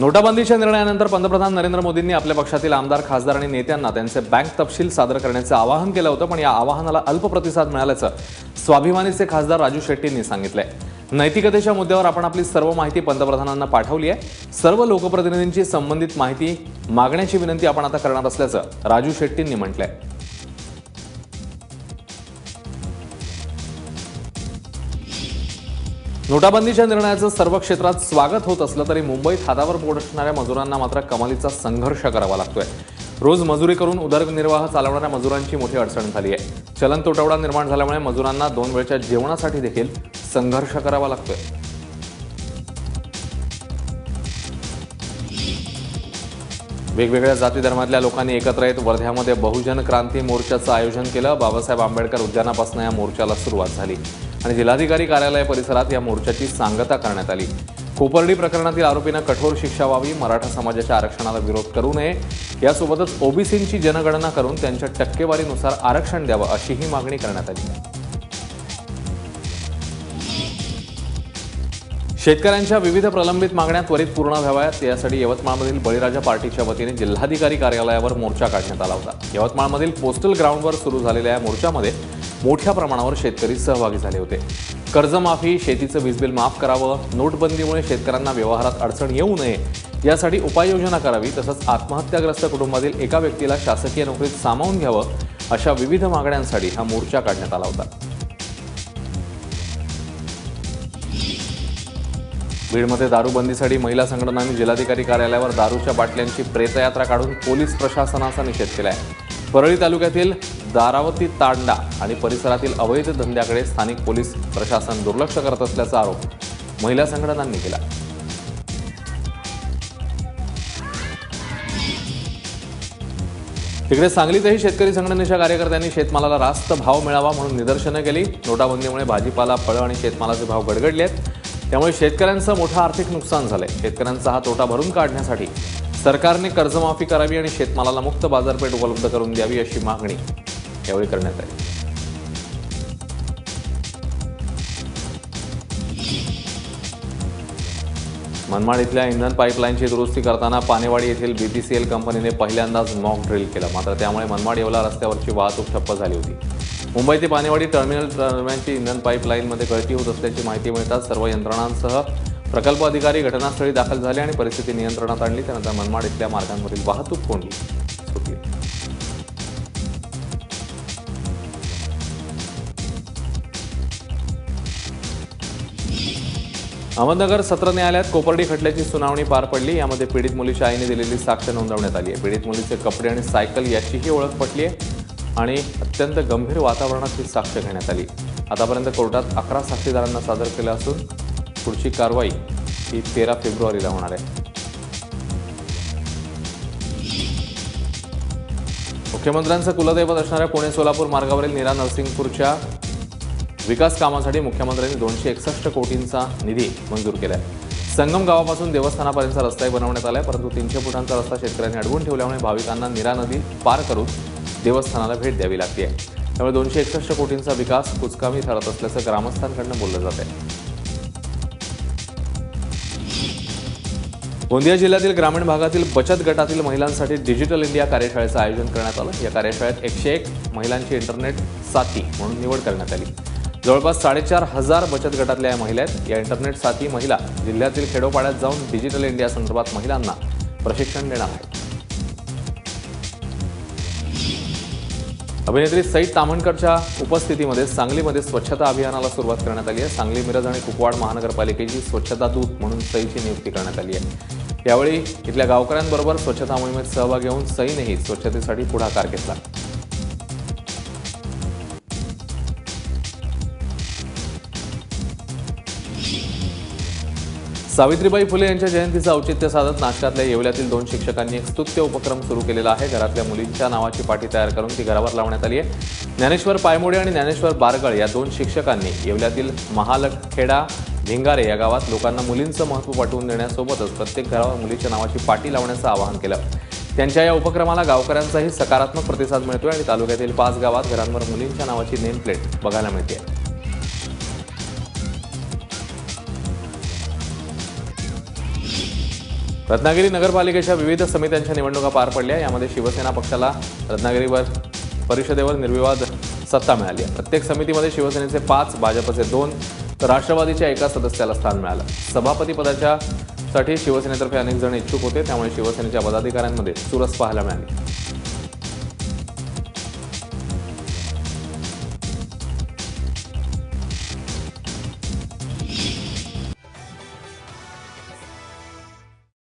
नोटाबंदीच्या निर्णयानंतर पंतप्रधान नरेंद्र मोदींनी आपल्या पक्षातील आमदार, खासदार आणि नेत्यांना त्यांचे बँक तपशील सादर करण्याचे आवाहन केलं होतं, पण या आवाहनाला अल्प प्रतिसाद मिळाल्याचं स्वाभिमानीचे खासदार राजू शेट्टींनी सांगितलंय। नैतिकतेच्या मुद्द्यावर आपण आपली सर्व माहिती पंतप्रधानांना पाठवली आहे। सर्व लोकप्रतिनिधींची संबंधित माहिती मागण्याची विनंती आपण आता करणार असल्याचं राजू शेट्टींनी म्हटलंय। नोटाबंदीच्या निर्णयाचं सर्व क्षेत्रात स्वागत होत असलं तरी मुंबईत हातावर पोट असणाऱ्या मजुरांना मात्र कमालीचा संघर्ष करावा लागतोय। रोज मजुरी करून उदरनिर्वाह चालवणाऱ्या मजुरांची मोठी अडचण झाली आहे। चलन तुटवडा निर्माण झाल्यामुळे मजुरांना 2 वेळच्या जेवणासाठी देखील संघर्ष करावा लागतोय। वेगवेगळ्या जाती धर्मातल्या लोकांनी एकत्र येत वर्ध्यामध्ये बहुजन क्रांती मोर्चाचं आयोजन केलं। बाबासाहेब आंबेडकर उद्यानापासून या मोर्चाला सुरुवात झाली आणि जिल्हाधिकारी कार्यालय परिसरात या मोर्चाची सांगता करण्यात आली। कोपर्डी प्रकरणातील आरोपींना कठोर शिक्षा व्हावी, मराठा समाजाच्या आरक्षणाला विरोध करू नये, यासोबतच ओबीसींची जनगणना करून त्यांच्या टक्केवारीनुसार आरक्षण द्यावं अशीही मागणी करण्यात आली। शेतकऱ्यांच्या विविध प्रलंबित मागण्या त्वरित पूर्ण व्हाव्यात यासाठी यवतमाळमधील बळीराजा पार्टीच्या वतीने जिल्हाधिकारी कार्यालयावर मोर्चा काढण्यात आला होता। यवतमाळमधील पोस्टल ग्राउंडवर सुरू झालेल्या या मोर्चामध्ये मोठ्या प्रमाणावर शेतकरी सहभागी झाले होते। कर्जमाफी, शेतीचं वीज बिल माफ करावं, नोटबंदीमुळे शेतकऱ्यांना व्यवहारात अडचण येऊ नये यासाठी उपाययोजना करावी, तसंच आत्महत्याग्रस्त कुटुंबातील एका व्यक्तीला शासकीय नोकरीत सामावून घ्यावं अशा विविध मागण्यांसाठी हा मोर्चा काढण्यात आला होता। बीडमध्ये दारूबंदीसाठी महिला संघटनांनी जिल्हाधिकारी कार्यालयावर दारूच्या बाटल्यांची प्रेतयात्रा काढून पोलीस प्रशासनाचा निषेध केला आहे। परळी तालुक्यातील दारावती तांडा आणि परिसरातील अवैध धंद्याकडे स्थानिक पोलीस प्रशासन दुर्लक्ष करत असल्याचा आरोप महिला संघटनांनी केला। तिकडे सांगलीतही शेतकरी संघटनेच्या कार्यकर्त्यांनी शेतमालाला रास्त भाव मिळावा म्हणून निदर्शनं केली। नोटाबंदीमुळे भाजीपाला, फळं आणि शेतमालाचे भाव गडगडले आहेत, त्यामुळे शेतकऱ्यांचं मोठं आर्थिक नुकसान झालंय। शेतकऱ्यांचा हा तोटा भरून काढण्यासाठी सरकारने कर्जमाफी करावी आणि शेतमालाला मुक्त बाजारपेठ उपलब्ध करून द्यावी अशी मागणी यावेळी करण्यात आली। मनमाड इथल्या इंधन पाईपलाईनची दुरुस्ती करताना पानेवाडी येथील बीपीसीएल कंपनीने पहिल्यांदाच मॉक ड्रिल केलं, मात्र त्यामुळे मनमाड येवला रस्त्यावरची वाहतूक ठप्प झाली होती। मुंबई ते पानेवाडी टर्मिनल दरम्यानची इंधन पाईपलाईनमध्ये गळती होत असल्याची माहिती मिळताच सर्व यंत्रणांसह प्रकल्प अधिकारी घटनास्थळी दाखल झाले आणि परिस्थिती नियंत्रणात आणली। त्यानंतर मनमाड इथल्या मार्गांवरील वाहतूक कोंडी सुटली। अहमदनगर सत्र न्यायालयात कोपर्डी खटल्याची सुनावणी पार पडली। यामध्ये पीडित मुलीच्या आईने दिलेली साक्ष नोंदवण्यात आली आहे। पीडित मुलीचे कपडे आणि सायकल याचीही ओळख पटली आहे आणि अत्यंत गंभीर वातावरणात ही साक्ष घेण्यात आली। आतापर्यंत कोर्टात 11 साक्षीदारांना सादर केलं असून पुढची कारवाई ही 13 फेब्रुवारीला होणार आहे। मुख्यमंत्र्यांचं कुलदैवत असणाऱ्या पुणे-सोलापूर मार्गावरील नीरा नरसिंगपूरच्या विकास कामासाठी मुख्यमंत्र्यांनी 261 कोटींचा निधी मंजूर केलाय। संगम गावापासून देवस्थानापर्यंतचा रस्ताही बनवण्यात आलाय, परंतु 300 फुटांचा रस्ता शेतकऱ्यांनी अडवून ठेवल्यामुळे भाविकांना नीरा नदी पार करून देवस्थानाला भेट द्यावी लागते। त्यामुळे 261 कोटींचा विकास कुचकामी ठरत असल्याचं ग्रामस्थांकडून बोललं जात आहे। गोंदिया जिल्ह्यातील ग्रामीण भागातील बचत गटातील महिलांसाठी डिजिटल इंडिया कार्यशाळेचं आयोजन करण्यात आलं। या कार्यशाळेत 101 महिलांची इंटरनेट साथी म्हणून निवड करण्यात आली। जवळपास 4,500 बचत गटातल्या या महिला आहेत। या इंटरनेट साथी महिला जिल्ह्यातील खेडोपाड्यात जाऊन डिजिटल इंडिया संदर्भात महिलांना प्रशिक्षण देणार आहेत। अभिनेत्री सई ताम्हणकरच्या उपस्थितीमध्ये सांगलीमध्ये स्वच्छता अभियानाला सुरुवात करण्यात आली आहे। सांगली, मिरज आणि कुपवाड महानगरपालिकेची स्वच्छता दूत म्हणून सईची नियुक्ती करण्यात आली आहे। यावेळी इथल्या गावकऱ्यांबरोबर स्वच्छता मोहिमेत सहभागी होऊन सईनेही स्वच्छतेसाठी पुढाकार घेतला। सावित्रीबाई फुले यांच्या जयंतीचं औचित्य साधत नाशकातल्या येवल्यातील 2 शिक्षकांनी एक स्तुत्य उपक्रम सुरू केलेला आहे। घरातल्या मुलींच्या नावाची पाटी तयार करून ती घरावर लावण्यात आली आहे। ज्ञानेश्वर पायमोडे आणि ज्ञानेश्वर बारगळ या 2 शिक्षकांनी येवल्यातील महालखेडा, भिंगारे या गावात लोकांना मुलींचं महत्त्व पटवून देण्यासोबतच प्रत्येक घरावर मुलीच्या नावाची पाटी लावण्याचं आवाहन केलं। त्यांच्या या उपक्रमाला गावकऱ्यांचाही सकारात्मक प्रतिसाद मिळतोय आणि तालुक्यातील 5 गावात घरांवर मुलींच्या नावाची नेम प्लेट बघायला मिळते। रत्नागिरी नगरपालिकेच्या विविध समित्यांच्या निवडणुका पार पडल्या। यामध्ये शिवसेना पक्षाला रत्नागिरीवर परिषदेवर निर्विवाद सत्ता मिळाली आहे। प्रत्येक समितीमध्ये शिवसेनेचे 5, भाजपचे 2 तर राष्ट्रवादीच्या 1 सदस्याला स्थान मिळालं। सभापती पदासाठी शिवसेनेतर्फे अनेक जण इच्छुक होते, त्यामुळे शिवसेनेच्या पदाधिकाऱ्यांमध्ये चुरस पाहायला मिळाली।